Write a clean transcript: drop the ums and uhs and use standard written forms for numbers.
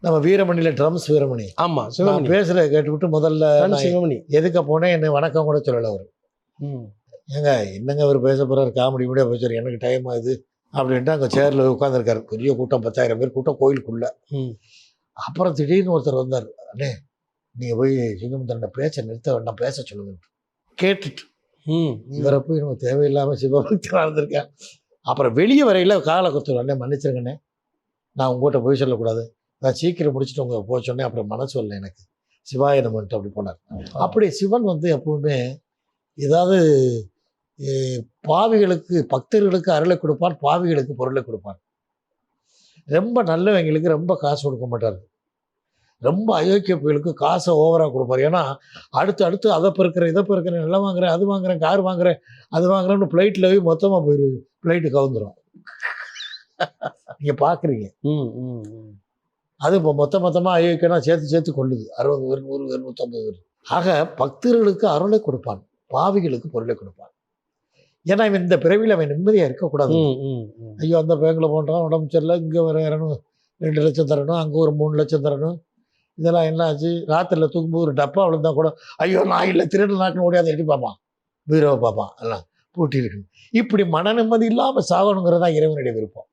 நம்ம வீரமணியில் ட்ரம்ஸ் வீரமணி. ஆமா, நான் சிவமணி. பேசுகிறத கேட்டுவிட்டு முதல்ல நான் சிவமணி. எதுக்க போனேன், என்னை வணக்கம் கூட சொல்லலை அவர். ஏங்க என்னங்க அவர் பேச போகிறார், காமெடி முடியாக பேசுவார், எனக்கு டைம் ஆகுது அப்படின்ட்டு அங்கே சேரில் உட்காந்துருக்காரு. பெரிய கூட்டம், 10,000 பேர் கூட்டம் கோயிலுக்குள்ளே. அப்புறம் திடீர்னு ஒருத்தர் வந்தார். அண்ணே நீங்கள் போய் சிங்கமுத்தன பேச்சை நிறுத்த வேண்டாம், பேச சொல்லுங்க கேட்டுட்டு. இவரை போய் நம்ம தேவையில்லாமல் சிவபக்தராக இருந்திருக்கேன். அப்புறம் வெளியே வரையில் காலை கொடுத்துருவோம். அண்ணே மன்னிச்சிருங்கண்ணே, நான் உங்கள்கிட்ட போய் சொல்லக்கூடாது, நான் சீக்கிரம் முடிச்சுட்டு உங்க போக சொன்னேன், அப்புறம் மனசு வரல எனக்கு, சிவாய நமன்ட்டு அப்படி போனார். அப்படி சிவன் வந்து எப்பவுமே ஏதாவது பாவிகளுக்கு பக்தர்களுக்கு அருளை கொடுப்பார், பாவிகளுக்கு பொருளை கொடுப்பார். ரொம்ப நல்லவங்களுக்கு ரொம்ப காசு கொடுக்க மாட்டார், ரொம்ப அயோக்கிய புயலுக்கு காசை ஓவராக கொடுப்பார். ஏன்னா அடுத்து அதை பெருக்கிறேன் இதை பெருக்கிறேன், நிலம் வாங்குறேன் அது வாங்குறேன் கார் வாங்குறேன் அது வாங்குறேன்னு ஃப்ளைட்டில் போய் மொத்தமாக போயிடுது, ஃப்ளைட்டு கவுந்துடும். நீங்கள் பார்க்குறீங்க. அது இப்போ மொத்தமாக அயோக்கியனா சேர்த்து கொள்ளுது. 60 பேர் 100 பேர் 150 பேர். ஆக பக்தர்களுக்கு அருளை கொடுப்பான், பாவிகளுக்கு பொருளை கொடுப்பான். ஏன்னா இவன் இந்த பிறவியில் அவன் நிம்மதியாக இருக்கக்கூடாது. ஐயோ அந்த பேங்கில் போன்றான், உடம்பு சரியில்லை, இங்கே வேறு 2 லட்சம் தரணும், அங்கே ஒரு 3 லட்சம் தரணும், இதெல்லாம் என்ன ஆச்சு. ராத்திரியில் தூக்கும்போது ஒரு டப்பா விழுந்தா கூட ஐயோ நான் இல்லை திருடு நாட்டுன்னு ஓடியாந்து எட்டி பார்ப்பான், பீரோவை பார்ப்பான், எல்லாம் பூட்டி இருக்கு. இப்படி மன நிம்மதி இல்லாமல் சாகணுங்கிறதா இறைவனுடைய விருப்பம்.